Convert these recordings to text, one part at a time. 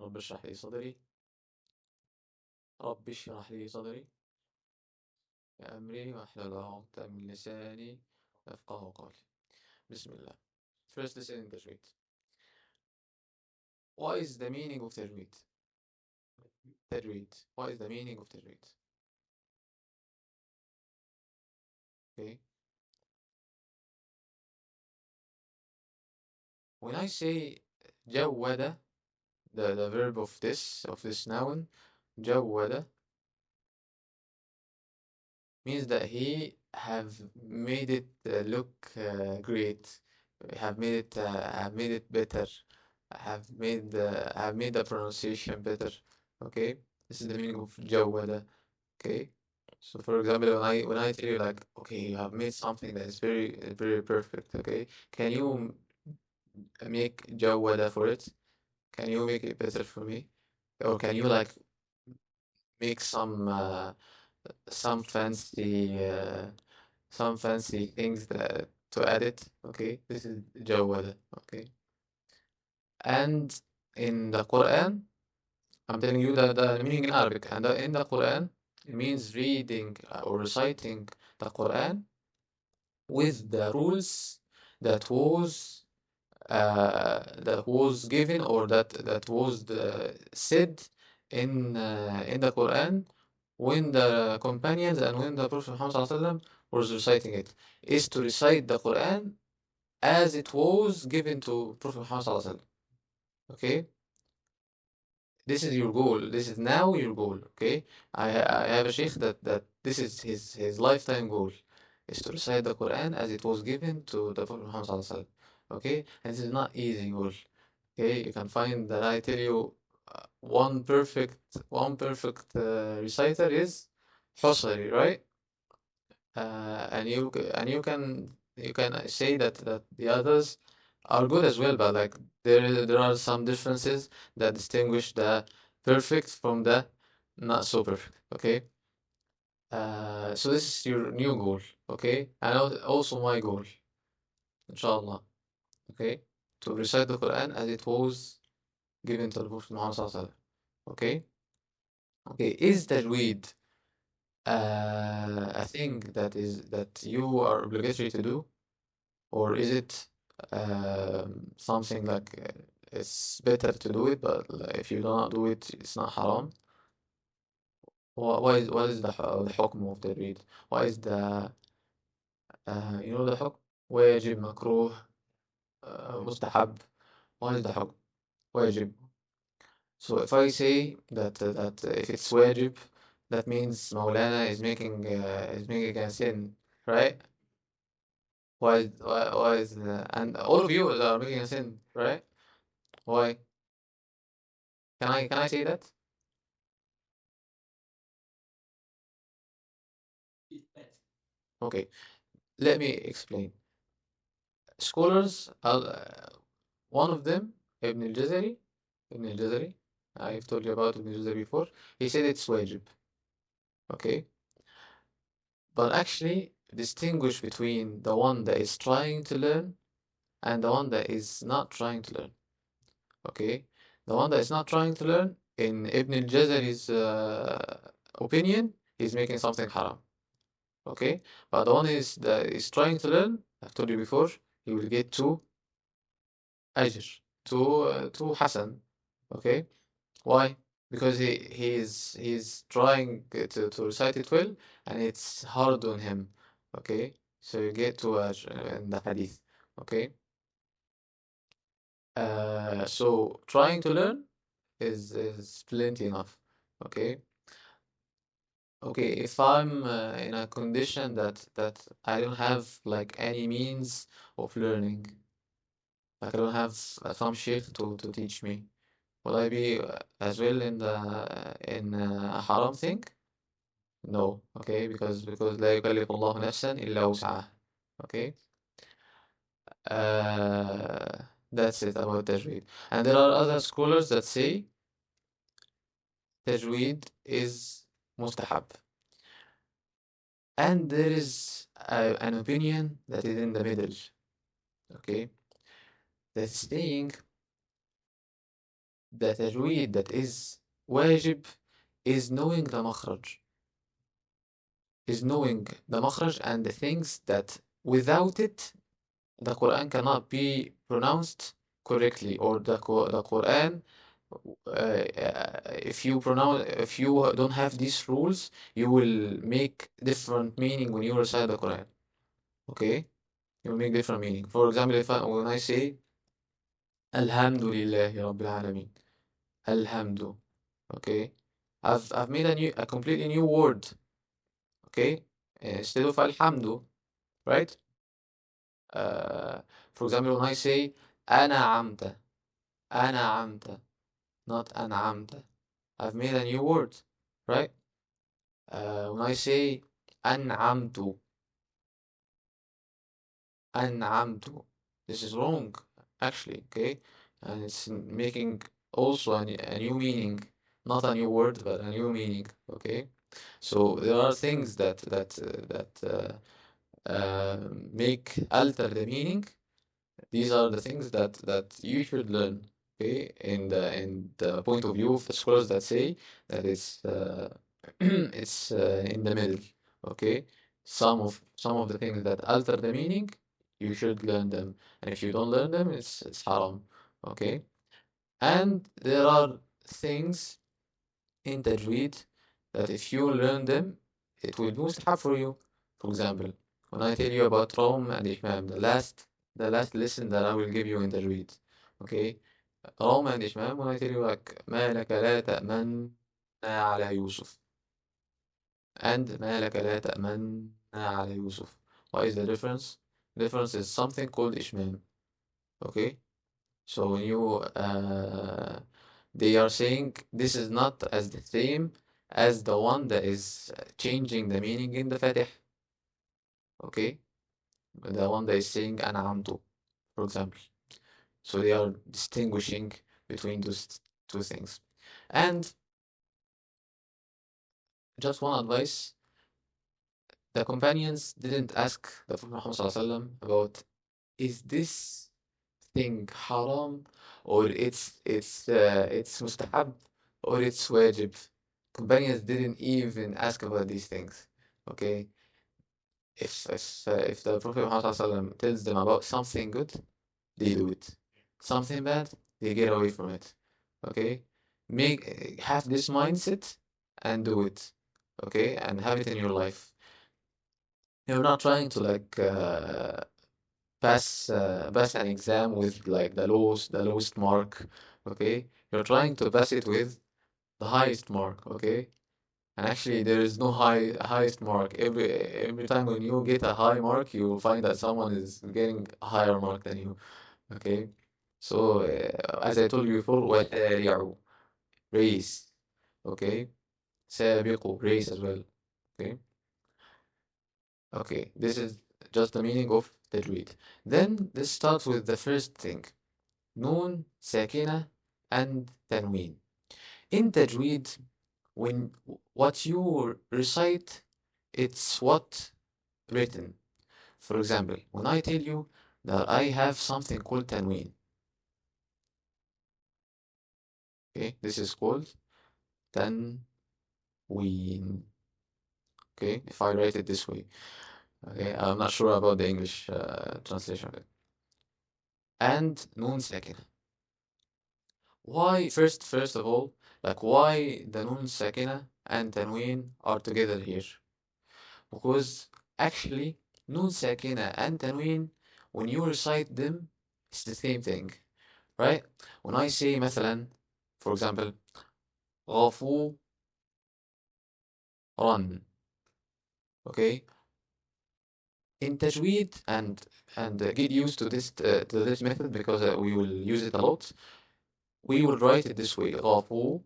رب اشرح لي صدري رب اشرح لي صدري أمري واحلل عقدة من لساني يفقه قولي. بسم الله. First lesson in Tajweed. What is the meaning of Tajweed? Tajweed. What is the meaning of Tajweed? Okay. When I say جود, the verb of this noun, جود, means that he have made it look great, have made it better, have made the pronunciation better. Okay, this is the meaning of جودة. Okay, so for example, when I tell you like, okay, you have made something that is very perfect. Okay, can you make جودة for it? Can you make it better for me? Or can you like make some fancy some fancy things that to add it? Okay, this is جودة. Okay, and in the Quran, I'm telling you the meaning in Arabic, and in the Quran, it means reading or reciting the Quran with the rules that was that was given, or that was said in the Quran when the companions and when the Prophet Muhammad Sallallahu Alaihi Wasallam was reciting it, is to recite the Quran as it was given to Prophet Muhammad Sallallahu Alaihi Wasallam. Okay, this is your goal. This is now your goal. Okay, I have a sheikh that this is his lifetime goal, is to recite the Quran as it was given to the Prophet Muhammad Sallallahu Alaihi Wasallam. Okay, and this is not easy goal. Okay, you can find that I tell you one perfect reciter is Husari, right? And you can say that the others are good as well, but like there are some differences that distinguish the perfect from the not so perfect. Okay, so this is your new goal. Okay, and also my goal, inshallah. Okay, to recite the Quran as it was given to the Prophet Muhammad Sallallahu Alaihi Wasallam. Okay, okay. Is tajweed a thing that you are obligatory to do? Or is it something like it's better to do it, but like, if you do not do it, it's not haram? What is the حكم of the read? What is the the حكم? واجب, مكروه, مستحب. What is the حكم? واجب. So if I say that if it's wajib, that means Maulana is making a sin, right? And all of you are making a sin, right? Why? Can I say that? Okay, let me explain. Scholars, one of them, Ibn al-Jazari, I've told you about Ibn al-Jazari before. He said it's wajib. Okay, but actually distinguish between the one that is trying to learn and the one that is not trying to learn. Okay, the one that is not trying to learn, in Ibn al-Jazari's opinion, he's making something haram. Okay, but the one that is trying to learn, I've told you before, he will get two ajr, two hasan. Okay, why? Because he's trying to recite it well, and it's hard on him. Okay, so you get two ajr in the hadith. Okay, so trying to learn is plenty enough. Okay, okay. If I'm in a condition that I don't have like any means of learning, like I don't have some sheikh to teach me, will I be as well in a haram thing? No. Okay, because لا يكلف الله نفسا إلا وسعها. Okay. That's it about tajweed. And there are other scholars that say tajweed is mustahab. And there is an opinion that is in the middle. Okay, that's saying The tajweed that is wajib is knowing the makhraj, is knowing the makhraj and the things that without it the Quran cannot be pronounced correctly, or the Quran, if you don't have these rules, you will make different meaning when you recite the Quran. Okay, you will make different meaning. For example, when I say Alhamdulillahi Rabbil Alameen, Alhamdu, okay, I've made a completely new word. Okay, instead of Alhamdu, right? Uh, for example, when I say أنعمت, أنعمت, not أنعمت, I've made a new word, right? When I say أنعمت, أنعمت, this is wrong, actually, okay? And it's making also a new meaning, not a new word, but a new meaning, okay? So there are things that make alter the meaning. These are the things that you should learn, okay? In the point of view of the scholars that say that it's in the middle, okay? Some of the things that alter the meaning, you should learn them, and if you don't learn them, it's haram, okay? And there are things in Tajweed that if you learn them, it will be mustahab for you. For example, when I tell you about Rom and Ishmam, the last lesson that I will give you in Tajweed, okay? Rom and Ishmam, when I tell you like ما لك لا تأمن على يوسف and ما لك لا تأمن على يوسف. What is the difference? The difference is something called Ishmam, okay? So when they are saying this is not as the same as the one that is changing the meaning in the Fatih, okay? The one that is saying أنعمت, for example. So they are distinguishing between those two things. And just one advice, the companions didn't ask the Prophet Muhammad ﷺ about, is this thing haram, or it's mustahab, or it's wajib. Companions didn't even ask about these things. Okay, if the Prophet Muhammad ﷺ tells them about something good, they do it. Something bad, they get away from it. Okay, have this mindset and do it. Okay, and have it in your life. You're not trying to like pass an exam with like the lowest mark, okay? You're trying to pass it with the highest mark, okay? And actually there is no highest mark. Every time when you get a high mark, you will find that someone is getting a higher mark than you, okay? So as I told you before, وَسَارِعُوا, race, okay? سابقوا, race as well, okay? Okay, this is just the meaning of tajweed. Then this starts with the first thing. Noon, sakina, and tanween. In tajweed, when what you recite, it's what written. For example, when I tell you that I have something called tanween, okay, this is called tanween. Okay, if I write it this way, okay, I'm not sure about the English translation of it. And noon sakina. Why, first of all, like why the noon sakina and tanween are together here? Because actually, noon sakina and tanween, when you recite them, it's the same thing, right? When I say مثلا, for example, غفورا, okay? In tajweed, and get used to this method because we will use it a lot. We will write it this way: غفورا,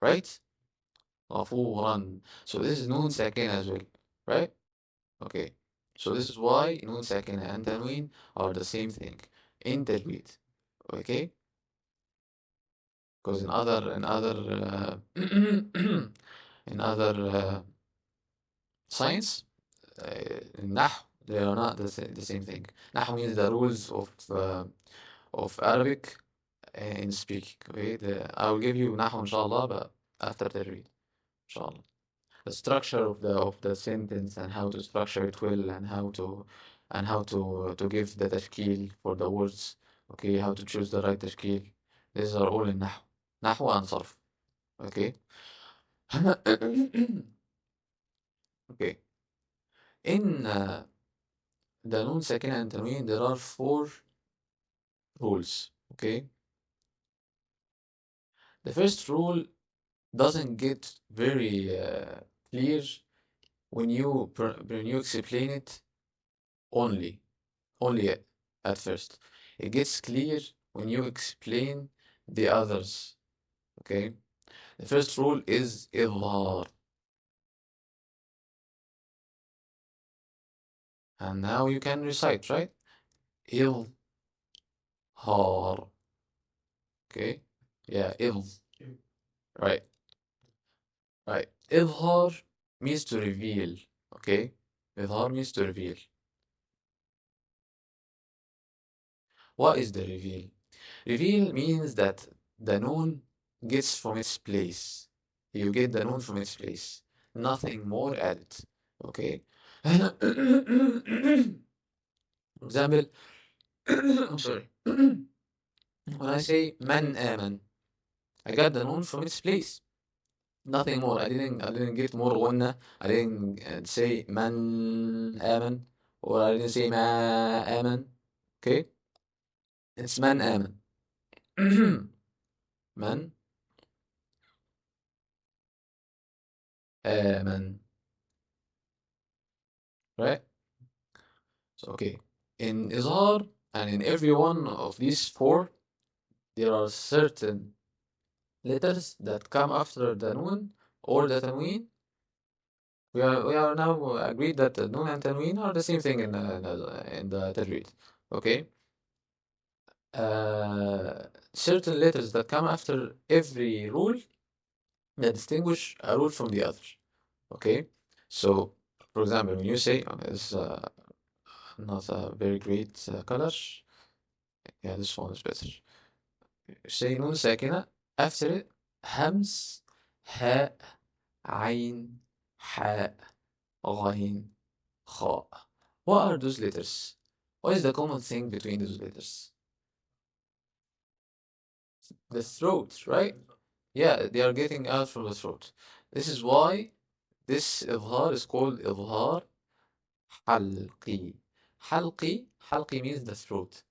right? غفورا. So this is noon sakina as well, right? Okay. So this is why noon sakina and tanween are the same thing in tajweed. Okay? Because in other science, in Nahu, They are not the same thing. نحو means the rules of Arabic in speaking. Okay, I will give you نحو inshallah, but after the read, inshallah. The structure of the sentence and how to structure it well and how to give the tashkil for the words. Okay, how to choose the right tashkil. These are all in نحو. نحو and صرف. Okay. Okay. In the noon sakina and tanween, there are four rules. Okay. The first rule doesn't get very clear when you explain it only only at first. It gets clear when you explain the others. Okay. The first rule is إظهار. And now you can recite, right? إظهار. Okay. Yeah, إظ. Right. Right. إظهار means to reveal. Okay. إظهار means to reveal. What is the reveal? Reveal means that the noon gets from its place. You get the noon from its place. Nothing more added. Okay? Example, I'm sorry. When I say man aman, I got the noon from its place. Nothing more. I didn't get more غنة. I didn't say man aman, or I didn't say ma aman. Okay? It's man aman. Man aman. Right? So, okay. In Izhar and in every one of these four, there are certain letters that come after the noon or the tanween. We are now agreed that the noon and tanween are the same thing in the tajweed. Okay. Certain letters that come after every rule that distinguish a rule from the other. Okay. So, for example, when you say it's not a very great color. Yeah, this one is better. Say نون ساكنة after it همس هاء عين حاء غين خاء. What are those letters? What is the common thing between those letters? The throat, right? Yeah, they are getting out from the throat. This is why this إظهار is called إظهار حلقي. حلقي means the throat.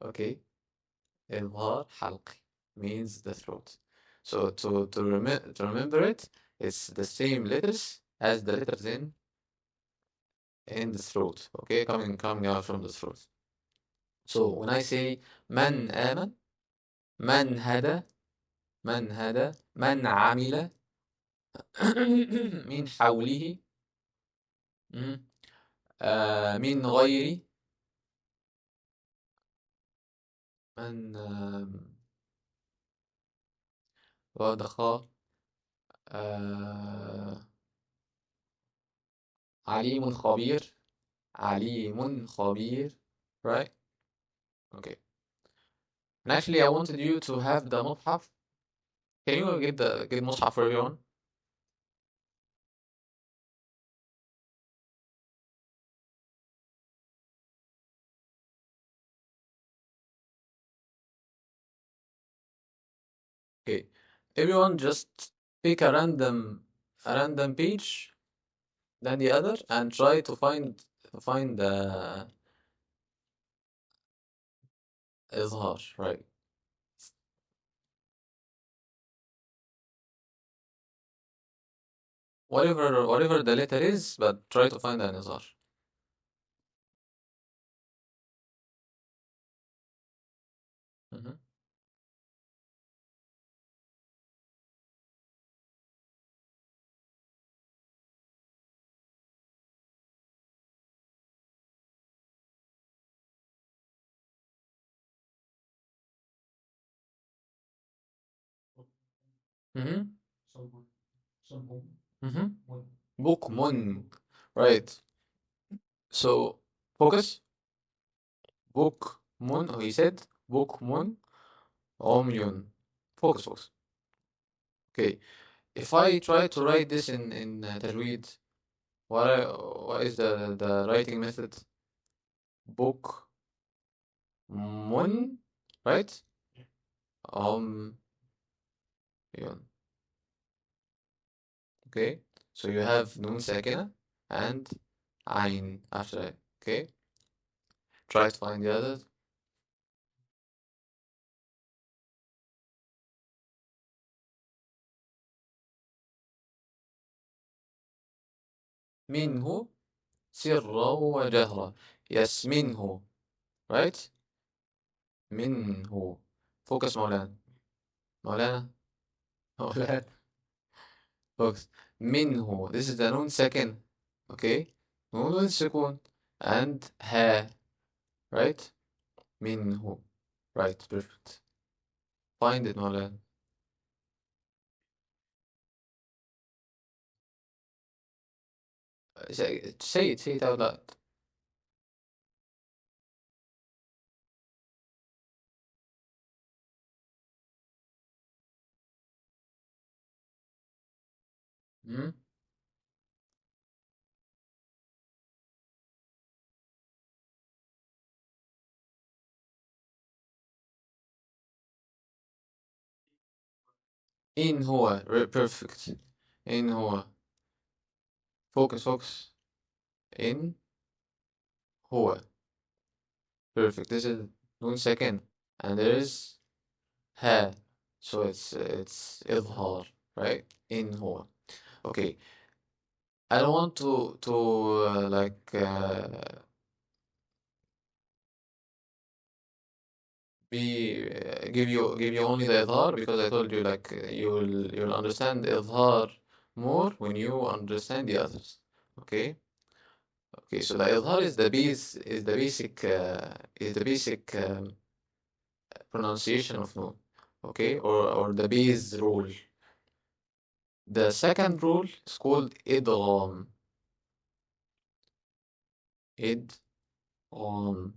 Okay? إظهار حلقي means the throat. So to remember it, it's the same letters as the letters in the throat. Okay, coming out from the throat. So when I say من آمن, من هدى, من عمل, من حوله, مم، من غيري, من ودخا, آه، عليم خبير, عليم خبير, right? Okay. And actually, I wanted you to have the mushaf. Can you get mushaf for everyone? Okay. Everyone just pick a random page than the other and try to find the izhar, right? Whatever the letter is, but try to find an izhar. Mm-hmm. Mm-hmm. Mm-hmm. Bukmun. Right. So Focus. Book moon. Oh, he said book moon. Omyun. Focus, focus. Okay. If I try to write this in Tajweed, what is the writing method? Book moon, right? Omyun. Okay. So you have nun sakina and ayn after it. Okay. Try to find the others. منه سرا وجهرا. Yes, منه. Right? منه. Focus, مولانا. مولانا. مولانا. Focus. منه. This is the noon second. Okay? نون السكون. And ها. Right? منه. Right, perfect. Find it, مولانا. Say it out loud. Hmm? إن هو. Perfect. إن هو. Focus, focus. إن هو. Perfect. This is noon second. And there is ها. So it's إظهار, right? إن هو. Okay. I don't want to like give you only the إظهار because I told you like you'll understand إظهار more when you understand the others. Okay. Okay. So the إظهار is the basic pronunciation of noon. Okay. Or the base rule. The second rule is called idgham. Idgham.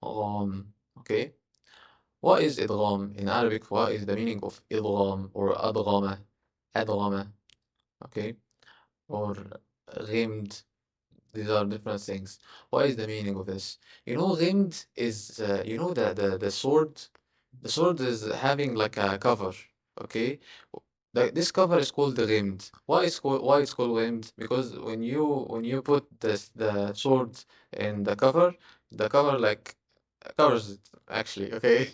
Idgham. Okay. What is idgham in Arabic? What is the meaning of idgham or adghama? Adghama. Okay. Or ghimd. These are different things. What is the meaning of this? You know, ghimd is you know the sword. The sword is having like a cover. Okay. This cover is called the rimmed. Why it's called rimmed? Because when you put the sword in the cover like covers it actually. Okay.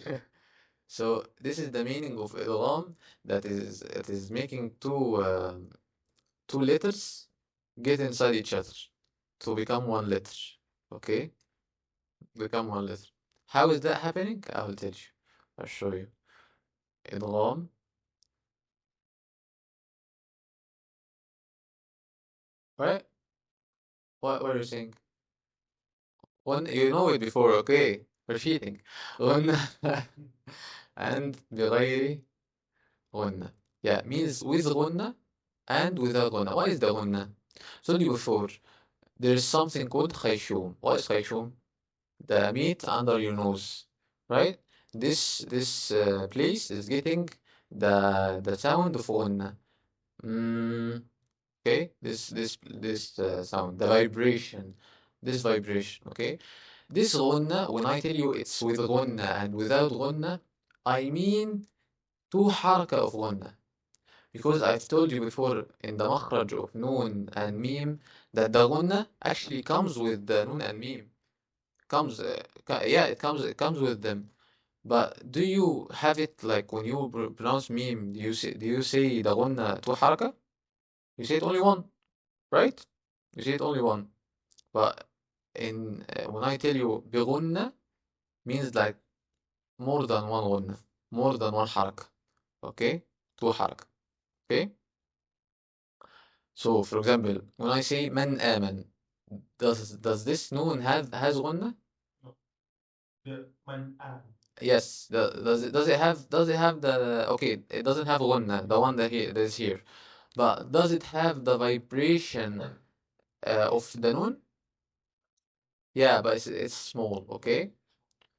So this is the meaning of idgham. That is it is making two letters get inside each other to become one letter. Okay, become one letter. How is that happening? I will tell you. I'll show you. Idgham. Right? What are you saying? One, you know it before, okay. Repeating. غنة and بغير غنة. Yeah, means with غنة and without غنة. What is the غنة? Told you before, there is something called خيشوم. What is خيشوم? The meat under your nose, right? This place is getting the sound of غنة. Mm, okay, this sound, the vibration, this vibration, okay. This غنة, when I tell you it's with غنة and without غنة, I mean two حركة of غنة. Because I've told you before in the مخرج of نون and ميم that the غنة actually comes with the نون and ميم. Comes, yeah, it comes with them. But do you have it like when you pronounce ميم, do you say the غنة two حركة? You say it only one, right? You say it only one. But when I tell you بغنة means like more than one غنة, more than one حركة. Okay, two حركة. Okay. So for example, when I say من آمن, does this noon has غنة? Yes. Does it have the okay? It doesn't have غنة, the one that is here. But does it have the vibration of the noon? Yeah, but it's small, okay?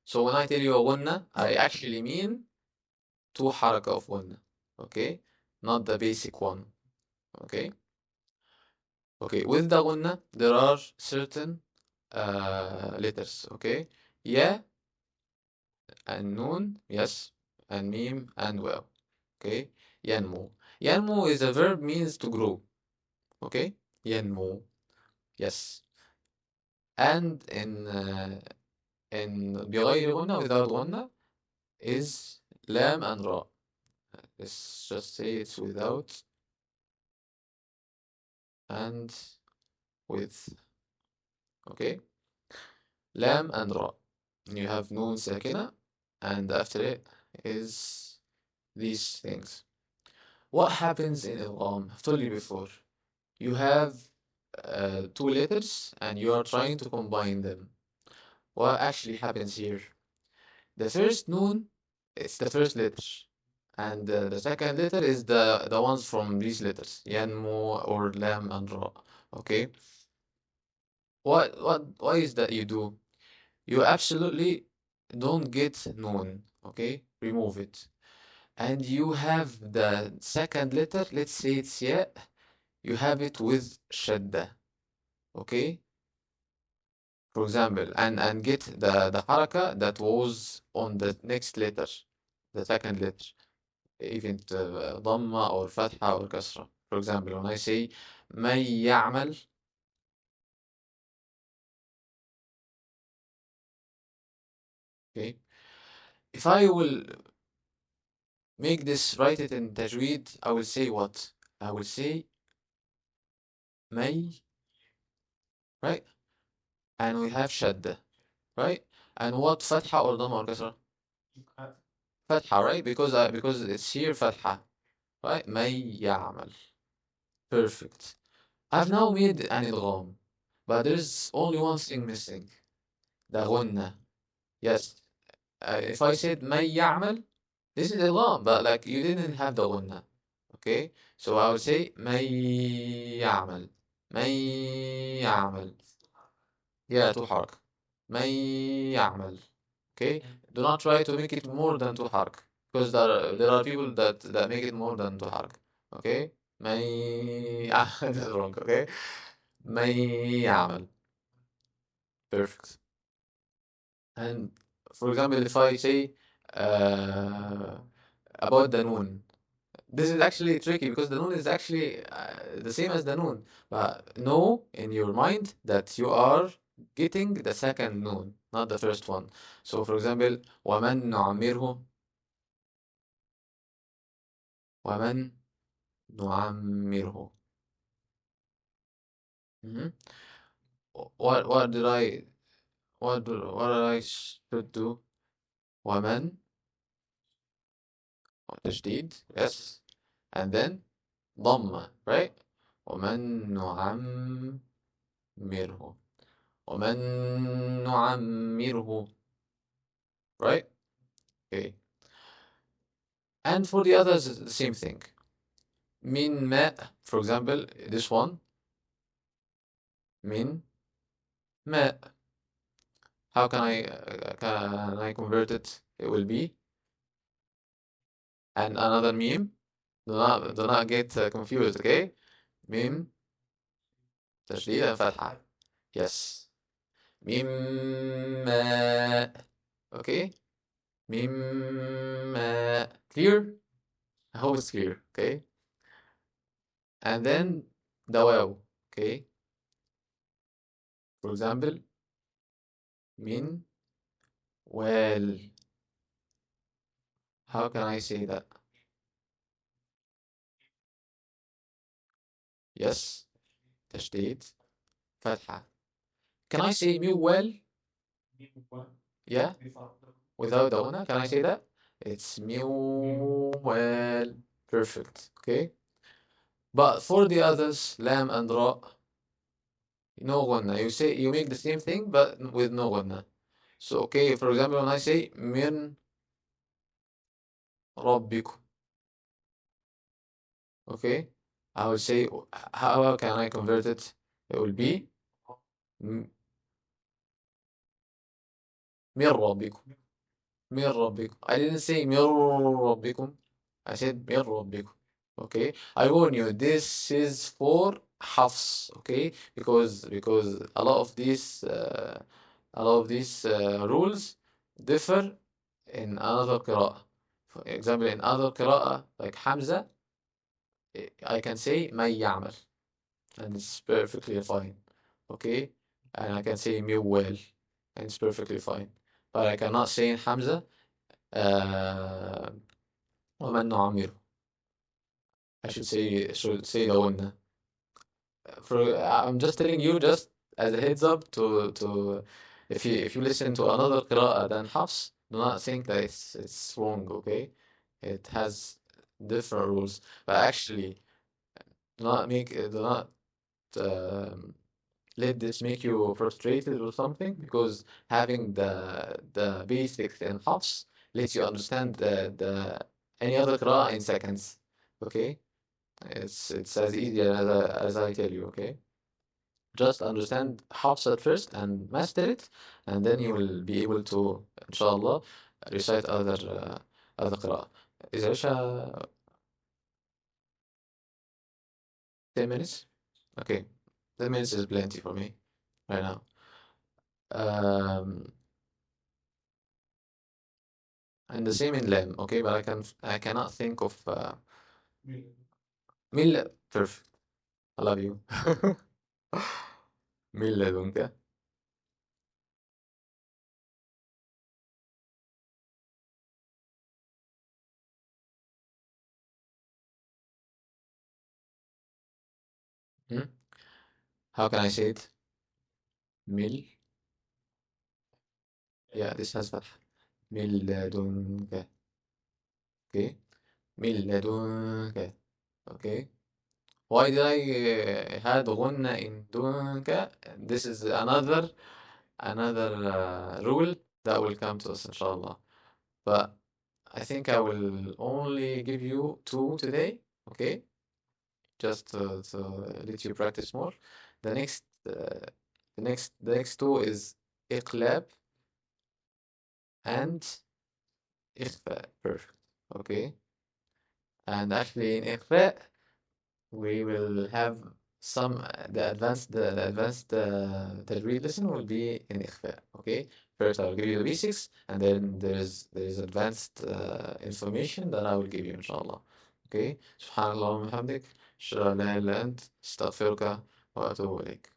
So when I tell you a gunna, I actually mean two haraka of gunna, okay? Not the basic one, okay? Okay, with the gunna, there are certain letters, okay? Yeah and noon, yes, and meme and well, okay? Yanmu. Yanmu is a verb means to grow, okay? Yanmu, yes. And in بغير غنة without غنة is lam and ra. Let's just say it's without and with, okay? Lam and ra. You have noon sakina, and after it is these things. What happens in Idgham? I've told you before. You have two letters and you are trying to combine them. What actually happens here? The first noon, it's the first letter, and the second letter is the ones from these letters, yanmu or lam and ra. Okay, what is that you do? You absolutely don't get noon. Okay, remove it, and you have the second letter. Let's say it's ya. You have it with shadda. Okay, for example, and get the haraka that was on the next letter, the second letter. Even ضمة or فتحة or كسرة. For example, when I say من يعمل, okay, if I will make this, write it in Tajweed, I will say what? I will say may, right? And we have shadda, right? And what فتحة or ضمة or كسرة? فتحة, right? Because it's here فتحة, right? من يعمل. Perfect. I've now made an idgham, but there's only one thing missing. The غنة. Yes. If I said من يعمل, this is idgham, but like you didn't have the غنة. Okay? So I would say من يعمل. من يعمل. Yeah, two حركة. من يعمل. Okay? Do not try to make it more than two حركة. Because there are people that make it more than two حركة. Okay? من this is wrong, okay? من يعمل. Perfect. And for example, if I say uh, about the noon, this is actually tricky because the noon is actually the same as the noon. But know in your mind that you are getting the second noon, not the first one. So for example, وَمَن نُعَمِّرْهُ وَمَن نُعَمِّرْهُ. Mhm. What did I what did I should do? وَمَن تشديد, yes. And then ضمة, right? وَمَن نُعَمِّرْهُ وَمَن نُعَمِّرْهُ, right? Okay. And for the others, the same thing. Min ma, for example, this one, min ma. How can I convert it? It will be, and another meme. Do not get confused, okay? Mim, تشديد and فتحة. Yes. مما. Okay? مما. Clear? I hope it's clear, okay? And then the wow, okay? For example, min, well, how can I say that? Yes, تشديد, فتحة. Can I say me well? Yeah, without the una, can I say that? It's me well. Perfect, okay? But for the others, lam and ra, no gunna. You say you make the same thing, but with no gunna. So, okay, for example, when I say min rabbikum, okay? I would say, how can I convert it? It will be م- من ربكم. من ربكم. I didn't say من ربكم. I said من ربكم. Okay, I warn you, this is for Hafs, okay? Because a lot of these rules differ in another qira'ah. For example, in other qira'ah, like Hamza, I can say may يعمل, and it's perfectly fine, okay? And I can say well, and it's perfectly fine. But I cannot say in Hamza, uh, ومن نعمره. I should say the I'm just telling you, just as a heads up, to if you listen to another qira'ah than Hafs, do not think that it's wrong, okay? It has different rules, but actually do not um, let this make you frustrated or something, because having the basics in Hafs lets you understand the any other qira'ah in seconds, okay? It's as easy as I tell you, okay? Just understand Hafs at first and master it, and then you will be able to, inshallah, recite other qira'ah. Is Aisha 10 minutes? Okay, 10 minutes is plenty for me right now. Um, and the same in Lam, okay, but I cannot think of Mil. Perfect. I love you. Mil لدنك. Hmm? How can I say it? Mil. Yeah, this has فتح. Mil لدنك. Okay. Mil لدنك. Okay. Why did I had غنة in دونك? This is another rule that will come to us, inshallah. But I think I will only give you two today, okay? Just to let you practice more. The next, uh, the next two is إقلاب and إخفاء. Perfect. Okay. And actually in إخفاء, we will have the advanced Tajweed lesson will be in إخفاء. Okay, first I'll give you the basics, and then there is advanced information that I will give you, inshallah. Okay, سبحان الله وبحمدك أشهد أن لا إله إلا أنت أستغفرك وأتوب إليك.